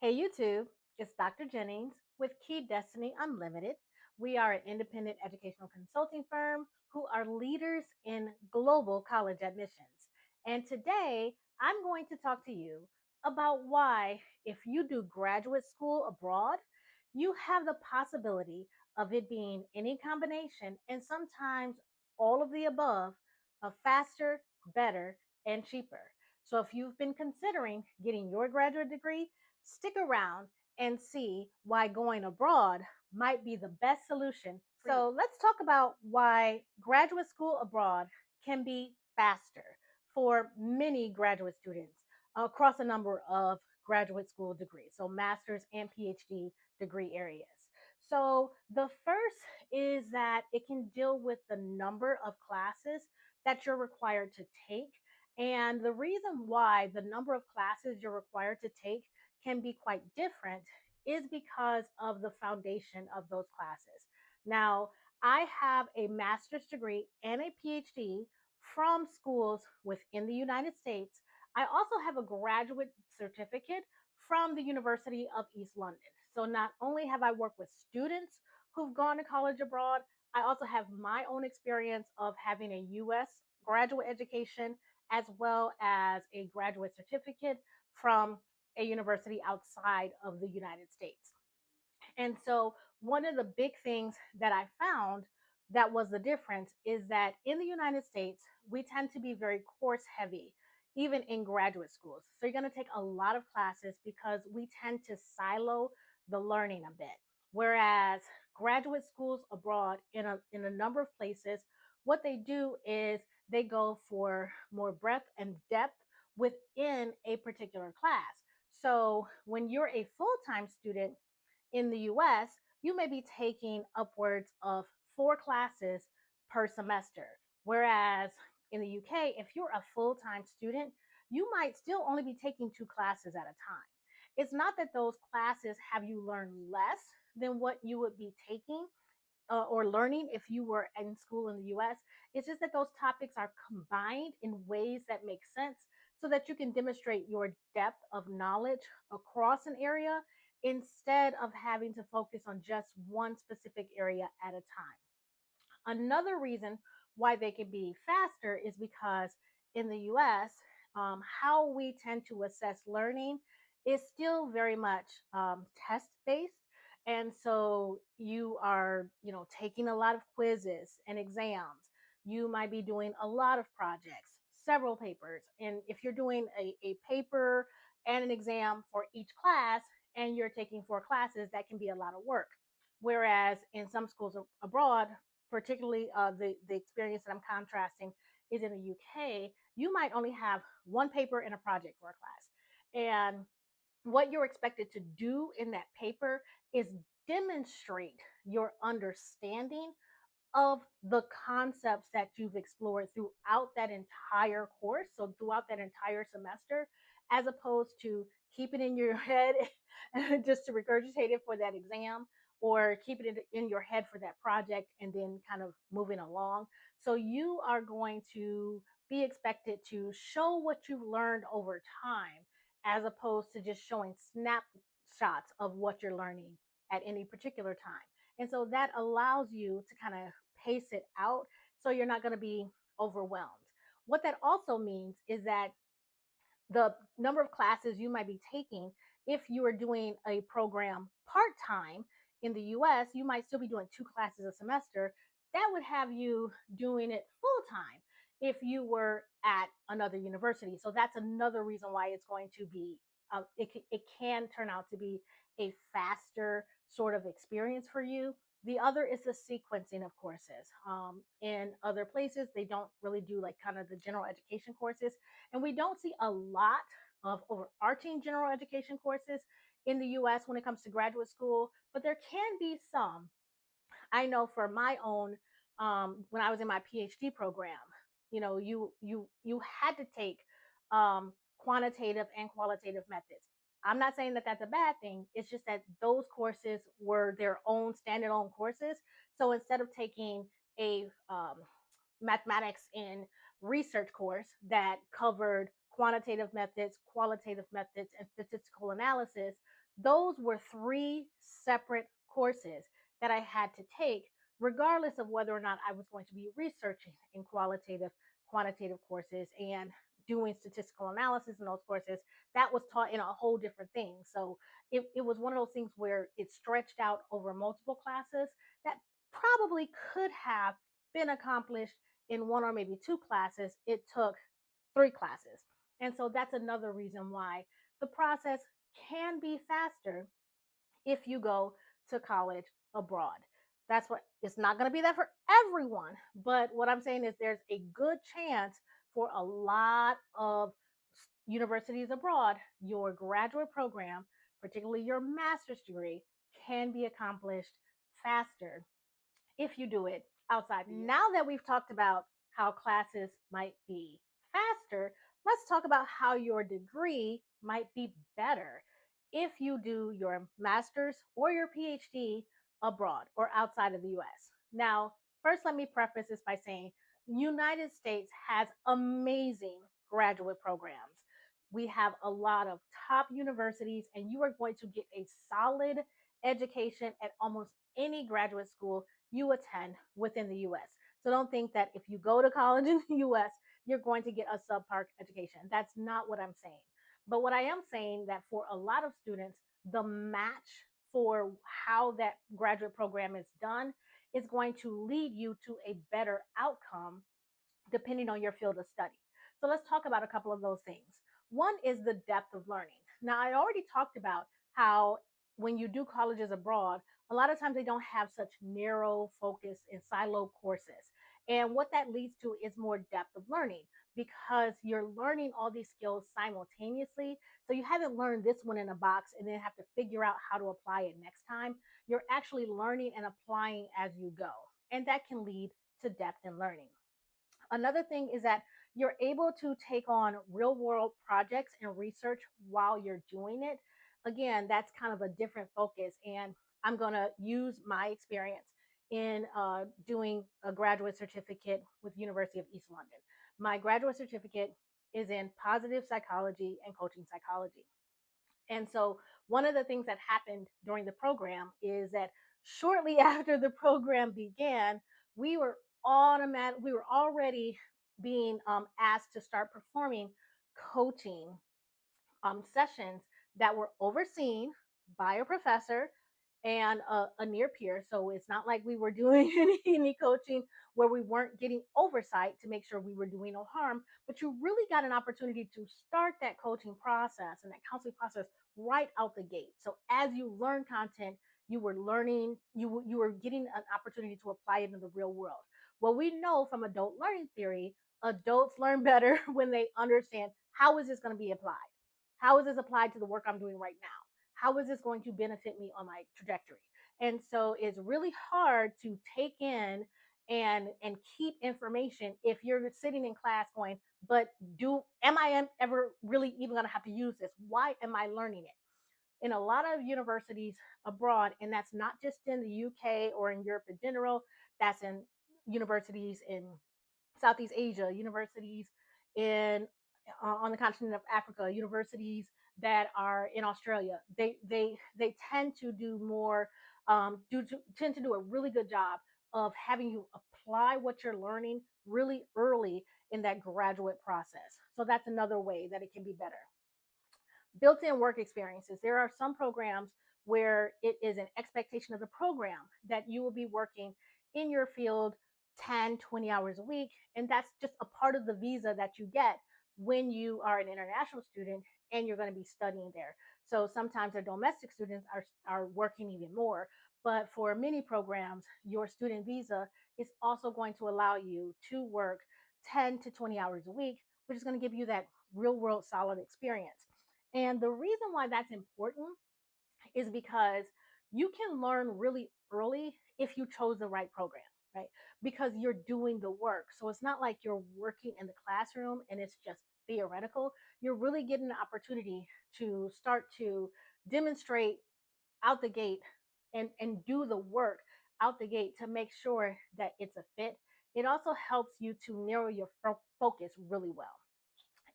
Hey YouTube, it's Dr. Jennings with Key Destiny Unlimited. We are an independent educational consulting firm who are leaders in global college admissions. And today I'm going to talk to you about why, if you do graduate school abroad, you have the possibility of it being any combination and sometimes all of the above of faster, better, and cheaper. So if you've been considering getting your graduate degree, stick around and see why going abroad might be the best solution. So let's talk about why graduate school abroad can be faster for many graduate students across a number of graduate school degrees, so master's and PhD degree areas. So the first is that it can deal with the number of classes that you're required to take. And the reason why the number of classes you're required to take can be quite different is because of the foundation of those classes. Now, I have a master's degree and a PhD from schools within the United States. I also have a graduate certificate from the University of East London. So not only have I worked with students who've gone to college abroad, I also have my own experience of having a US graduate education as well as a graduate certificate from a university outside of the United States. And so, one of the big things that I found that was the difference is that in the United States, we tend to be very course heavy, even in graduate schools. So, you're going to take a lot of classes because we tend to silo the learning a bit. Whereas graduate schools abroad, in a number of places, what they do is they go for more breadth and depth within a particular class. So, when you're a full time student, in the US, you may be taking upwards of 4 classes per semester. Whereas in the UK, if you're a full time student, you might still only be taking 2 classes at a time. It's not that those classes have you learn less than what you would be taking or learning if you were in school in the US. It's just that those topics are combined in ways that make sense so that you can demonstrate your depth of knowledge across an area instead of having to focus on just one specific area at a time. Another reason why they can be faster is because in the US, how we tend to assess learning is still very much test based. And so you are, taking a lot of quizzes and exams. You might be doing a lot of projects, several papers. And if you're doing a paper and an exam for each class and you're taking 4 classes, that can be a lot of work. Whereas in some schools abroad, particularly the experience that I'm contrasting is in the UK, you might only have one paper and a project for a class. And what you're expected to do in that paper is demonstrate your understanding of the concepts that you've explored throughout that entire course, so throughout that entire semester, as opposed to keep it in your head just to regurgitate it for that exam or keep it in your head for that project and then kind of moving along. So you are going to be expected to show what you've learned over time as opposed to just showing snapshots of what you're learning at any particular time. And so that allows you to kind of pace it out so you're not going to be overwhelmed. What that also means is that the number of classes you might be taking, if you are doing a program part time in the US, you might still be doing 2 classes a semester. That would have you doing it full time if you were at another university. So that's another reason why it's going to be, it can turn out to be a faster sort of experience for you. The other is the sequencing of courses. In other places, they don't really do like kind of the general education courses. And we don't see a lot of overarching general education courses in the US when it comes to graduate school, but there can be some. I know for my own, when I was in my PhD program, you had to take quantitative and qualitative methods. I'm not saying that that's a bad thing. It's just that those courses were their own standalone courses. So instead of taking a mathematics and research course that covered quantitative methods, qualitative methods, and statistical analysis, Those were three separate courses that I had to take, regardless of whether or not I was going to be researching in qualitative, quantitative courses and doing statistical analysis in those courses. That was taught in a whole different thing. So it was one of those things where it stretched out over multiple classes that probably could have been accomplished in one or maybe two classes. It took three classes. And so that's another reason why the process can be faster if you go to college abroad. That's what it's not going to be that for everyone. But what I'm saying is there's a good chance for a lot of universities abroad, your graduate program, particularly your master's degree, can be accomplished faster if you do it outside. Now that we've talked about how classes might be faster, let's talk about how your degree might be better if you do your master's or your PhD abroad or outside of the US. Now, first, let me preface this by saying the United States has amazing graduate programs. We have a lot of top universities, and you are going to get a solid education at almost any graduate school you attend within the US. So don't think that if you go to college in the US, you're going to get a subpar education. That's not what I'm saying. But what I am saying that for a lot of students, the match for how that graduate program is done is going to lead you to a better outcome depending on your field of study. So let's talk about a couple of those things. One is the depth of learning. Now, I already talked about how when you do colleges abroad, a lot of times they don't have such narrow focus and silo courses. And what that leads to is more depth of learning because you're learning all these skills simultaneously. So you haven't learned this one in a box and then have to figure out how to apply it next time. You're actually learning and applying as you go. And that can lead to depth in learning. Another thing is that you're able to take on real world projects and research while you're doing it. Again, that's kind of a different focus. And I'm going to use my experience in doing a graduate certificate with University of East London. My graduate certificate is in positive psychology and coaching psychology. And so one of the things that happened during the program is that shortly after the program began, we were we were already being asked to start performing coaching sessions that were overseen by a professor and a near peer. So it's not like we were doing any coaching where we weren't getting oversight to make sure we were doing no harm, but you really got an opportunity to start that coaching process and that counseling process right out the gate. So as you learn content, you were learning, you were getting an opportunity to apply it in the real world. Well, we know from adult learning theory, adults learn better when they understand how is this going to be applied? How is this applied to the work I'm doing right now? How is this going to benefit me on my trajectory? And so it's really hard to take in and keep information if you're sitting in class going, but do am I ever really even going to have to use this? Why am I learning it? In a lot of universities abroad, and that's not just in the UK or in Europe in general, that's in universities in Southeast Asia, universities in on the continent of Africa, universities that are in Australia. They tend to do more tend to do a really good job of having you apply what you're learning really early in that graduate process. So that's another way that it can be better. Built-in work experiences. There are some programs where it is an expectation of the program that you will be working in your field 10, 20 hours a week. And that's just a part of the visa that you get when you are an international student and you're going to be studying there. So sometimes our domestic students are working even more. But for many programs, your student visa is also going to allow you to work 10 to 20 hours a week, which is going to give you that real world solid experience. And the reason why that's important is because you can learn really early if you chose the right program, right? Because you're doing the work. So it's not like you're working in the classroom and it's just theoretical. You're really getting the opportunity to start to demonstrate out the gate and do the work out the gate to make sure that it's a fit. It also helps you to narrow your focus really well.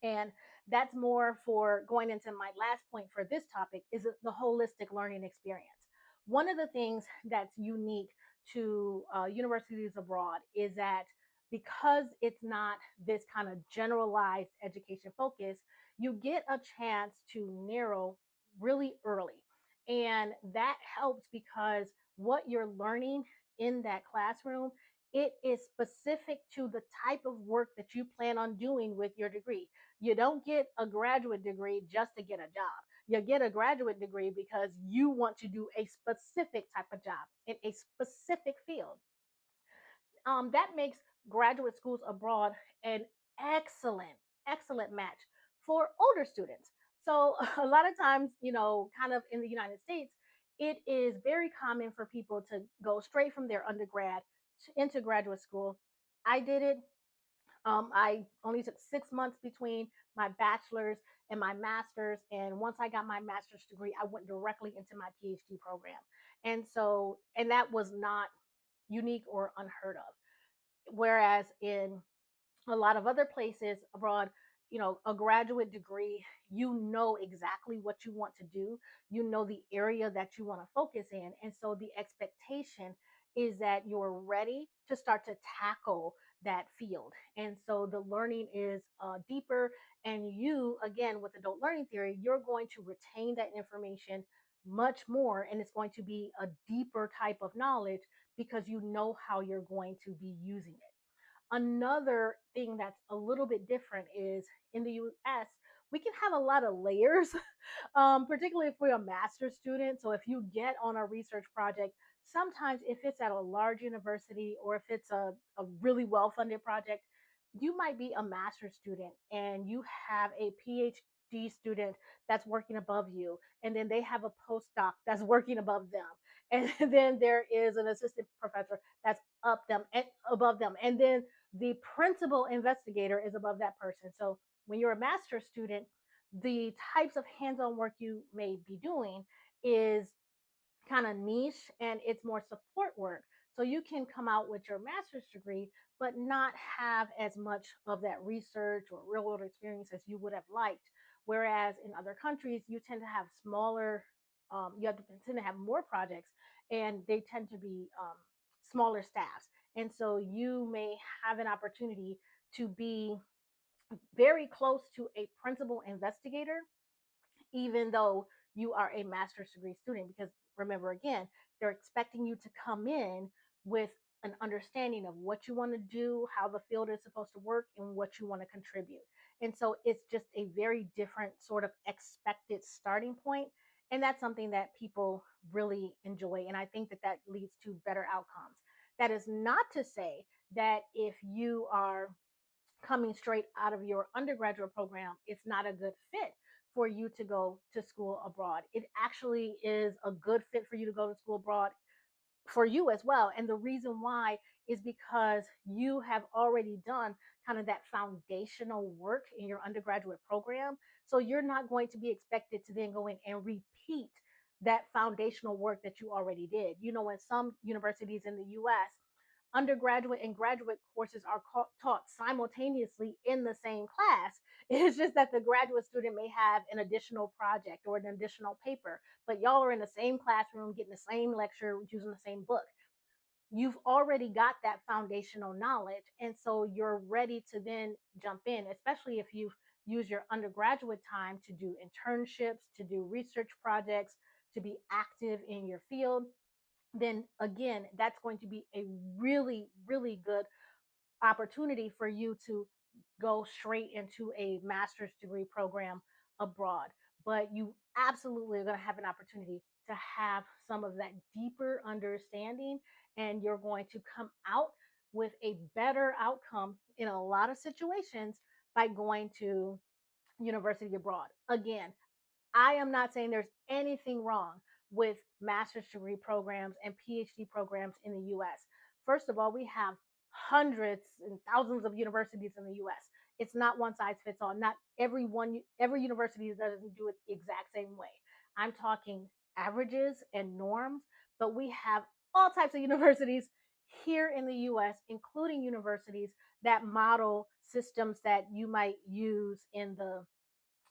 And That's more for going into my last point for this topic is the holistic learning experience. One of the things that's unique to universities abroad is that because it's not this kind of generalized education focus, you get a chance to narrow really early. And that helps because what you're learning in that classroom, it is specific to the type of work that you plan on doing with your degree. You don't get a graduate degree just to get a job. You get a graduate degree because you want to do a specific type of job in a specific field. That makes graduate schools abroad an excellent, excellent match for older students. So a lot of times, kind of in the United States, it is very common for people to go straight from their undergrad into graduate school. I did it. I only took 6 months between my bachelor's and my master's. And once I got my master's degree, I went directly into my PhD program. And that was not unique or unheard of. Whereas in a lot of other places abroad, a graduate degree, you know exactly what you want to do, you know the area that you want to focus in. And so the expectation is that you're ready to start to tackle that field. And so the learning is deeper. And you, again, with adult learning theory, you're going to retain that information much more. And it's going to be a deeper type of knowledge because you know how you're going to be using it. Another thing that's a little bit different is in the US, we can have a lot of layers, particularly if we're a master's student. So if you get on a research project, sometimes if it's at a large university or if it's a really well funded project, you might be a master's student and you have a PhD student that's working above you, and then they have a postdoc that's working above them. And then there is an assistant professor that's up them and above them. And then the principal investigator is above that person. So when you're a master's student, the types of hands-on work you may be doing is kind of niche and it's more support work. So you can come out with your master's degree, but not have as much of that research or real world experience as you would have liked. Whereas in other countries, you tend to have smaller, you have to tend to have more projects and they tend to be smaller staffs. And so you may have an opportunity to be very close to a principal investigator even though you are a master's degree student. Because remember, again, they're expecting you to come in with an understanding of what you want to do, how the field is supposed to work, and what you want to contribute. And so it's just a very different sort of expected starting point. And that's something that people really enjoy. And I think that that leads to better outcomes. That is not to say that if you are coming straight out of your undergraduate program, it's not a good fit for you to go to school abroad. It actually is a good fit for you to go to school abroad for you as well. And the reason why is because you have already done kind of that foundational work in your undergraduate program. So you're not going to be expected to then go in and repeat that foundational work that you already did. In some universities in the US, undergraduate and graduate courses are taught simultaneously in the same class. It's just that the graduate student may have an additional project or an additional paper, but y'all are in the same classroom, getting the same lecture, using the same book. You've already got that foundational knowledge. And so you're ready to then jump in, especially if you've used your undergraduate time to do internships, to do research projects, to be active in your field. Then again, that's going to be a really, really good opportunity for you to go straight into a master's degree program abroad. But you absolutely are going to have an opportunity to have some of that deeper understanding, and you're going to come out with a better outcome in a lot of situations by going to university abroad. Again, I am not saying there's anything wrong with master's degree programs and PhD programs in the US. First of all, we have hundreds and thousands of universities in the US. It's not one size fits all. Not every university doesn't do it the exact same way. I'm talking averages and norms, but we have all types of universities here in the US, including universities that model systems that you might use in the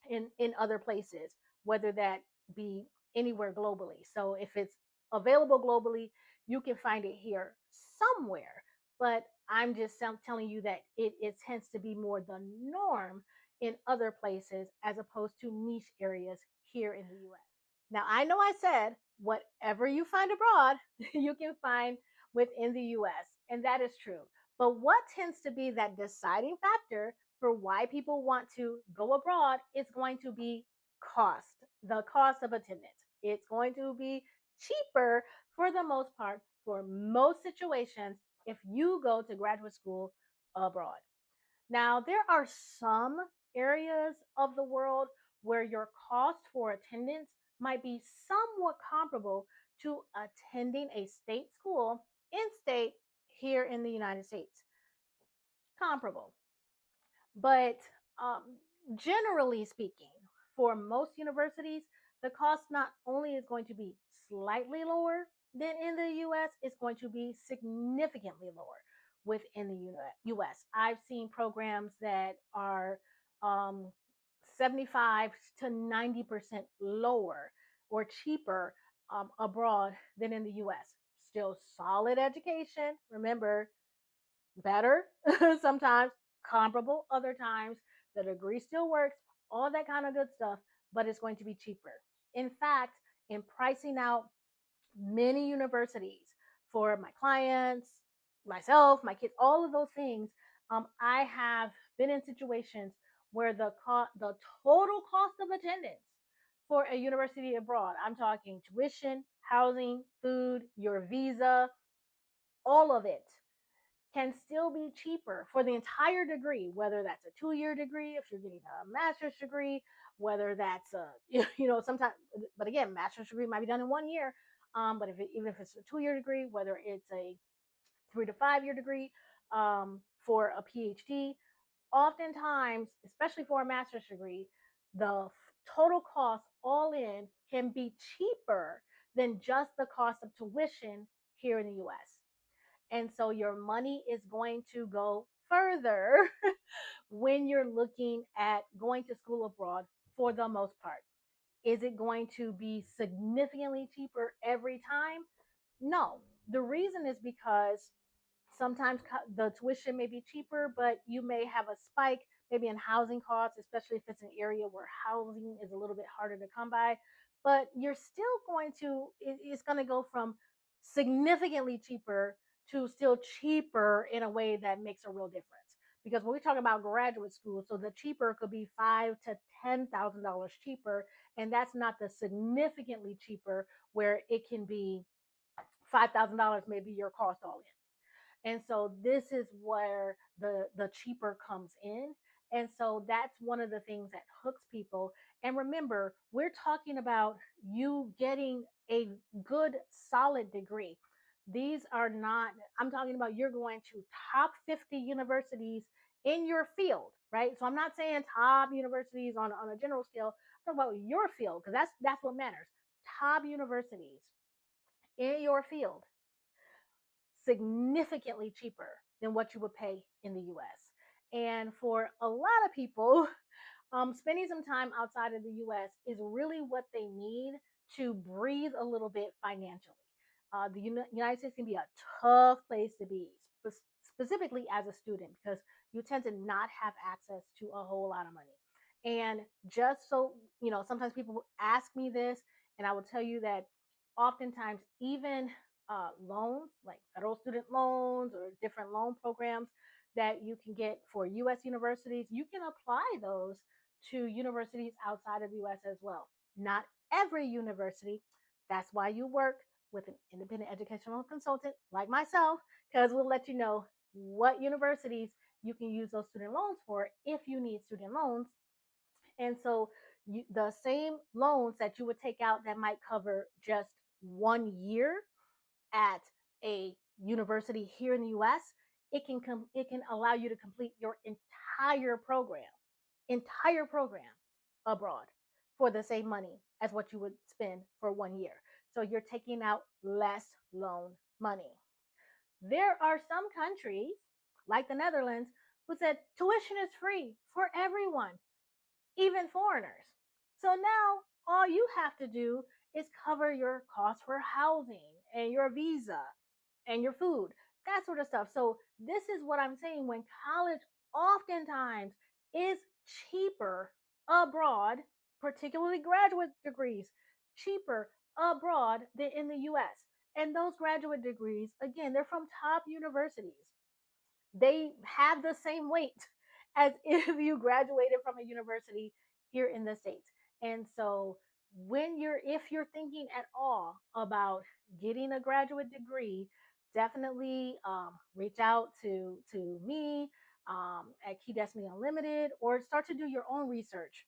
in other places, whether that be anywhere globally. So if it's available globally, you can find it here somewhere. But I'm just telling you that it tends to be more the norm in other places as opposed to niche areas here in the US. Now, I know I said whatever you find abroad, you can find within the US, and that is true. But what tends to be that deciding factor for why people want to go abroad is going to be cost, the cost of attendance. It's going to be cheaper for the most part for most situations if you go to graduate school abroad. Now, there are some areas of the world where your cost for attendance might be somewhat comparable to attending a state school in state here in the United States. Comparable. But generally speaking, for most universities, the cost not only is going to be slightly lower than in the US, it's going to be significantly lower within the US. I've seen programs that are um, 75 to 90% lower or cheaper abroad than in the US. Still solid education. Remember, better sometimes, comparable other times. The degree still works, all that kind of good stuff, but it's going to be cheaper. In fact, in pricing out many universities for my clients, myself, my kids, all of those things, I have been in situations where the total cost of attendance for a university abroad, I'm talking tuition, housing, food, your visa, all of it can still be cheaper for the entire degree, whether that's a 2 year degree, if you're getting a master's degree, whether that's a, sometimes, but again, master's degree might be done in 1 year. But even if it's a 2 year degree, whether it's a 3 to 5 year degree for a PhD, oftentimes, especially for a master's degree, the total cost all in can be cheaper than just the cost of tuition here in the US. And so your money is going to go further when you're looking at going to school abroad for the most part. Is it going to be significantly cheaper every time? No. The reason is because sometimes the tuition may be cheaper, but you may have a spike maybe in housing costs, especially if it's an area where housing is a little bit harder to come by. But you're still going to, it's going to go from significantly cheaper to still cheaper in a way that makes a real difference. Because when we talk about graduate school, so the cheaper could be $5,000 to $10,000 cheaper, and that's not the significantly cheaper where it can be $5,000 maybe your cost all in. And so this is where the cheaper comes in. And so that's one of the things that hooks people. And remember, we're talking about you getting a good solid degree. These are not, I'm talking about you're going to top 50 universities in your field, right? So I'm not saying top universities on a general scale. I'm talking about your field because that's what matters. Top universities in your field, significantly cheaper than what you would pay in the US. And for a lot of people, spending some time outside of the US is really what they need to breathe a little bit financially. The United States can be a tough place to be, specifically as a student, because you tend to not have access to a whole lot of money. And just so, sometimes people ask me this, and I will tell you that oftentimes, even loans, like federal student loans or different loan programs that you can get for US universities, you can apply those to universities outside of the US as well. Not every university. That's why you work with an independent educational consultant like myself, because we'll let you know what universities you can use those student loans for if you need student loans. And so the same loans that you would take out that might cover just 1 year at a university here in the US, it can allow you to complete your entire program abroad for the same money as what you would spend for 1 year. So you're taking out less loan money. There are some countries like the Netherlands who said tuition is free for everyone. even foreigners. So now all you have to do is cover your costs for housing and your visa and your food, that sort of stuff. So this is what I'm saying, when college oftentimes is cheaper abroad, particularly graduate degrees, cheaper abroad than in the US. And those graduate degrees, again, they're from top universities. They have the same weight as if you graduated from a university here in the States. And so if you're thinking at all about getting a graduate degree, definitely reach out to me at Key Destiny Unlimited, or start to do your own research,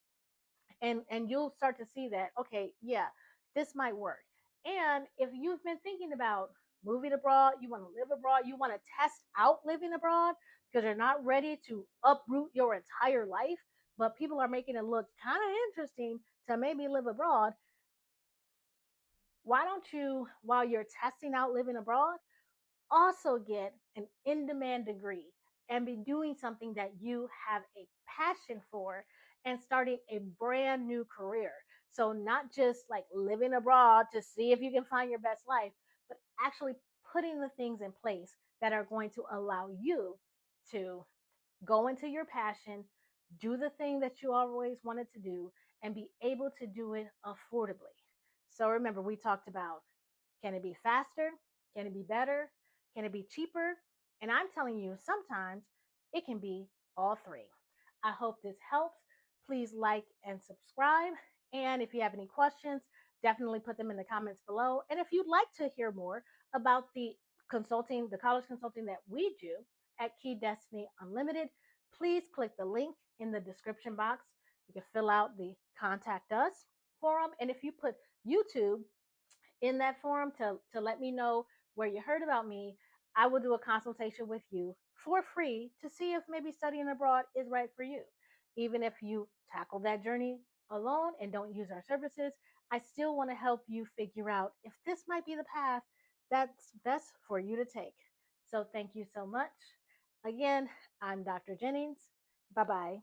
and you'll start to see that, okay, yeah, this might work. And if you've been thinking about moving abroad, you want to live abroad, you want to test out living abroad because you're not ready to uproot your entire life, but people are making it look kind of interesting to maybe live abroad, why don't you, while you're testing out living abroad, also get an in demand degree and be doing something that you have a passion for and starting a brand new career. So, not just like living abroad to see if you can find your best life, but actually putting the things in place that are going to allow you to go into your passion, do the thing that you always wanted to do, and be able to do it affordably. So, remember, we talked about, can it be faster? Can it be better? Can it be cheaper? And I'm telling you, sometimes it can be all three. I hope this helps. Please like and subscribe. And if you have any questions, definitely put them in the comments below. And if you'd like to hear more about the college consulting that we do at Key Destiny Unlimited, please click the link in the description box. You can fill out the contact us form. And if you put YouTube in that form to let me know where you heard about me, I will do a consultation with you for free to see if maybe studying abroad is right for you. Even if you tackle that journey alone and don't use our services, I still want to help you figure out if this might be the path that's best for you to take. So thank you so much. Again, I'm Dr. Jennings. Bye bye.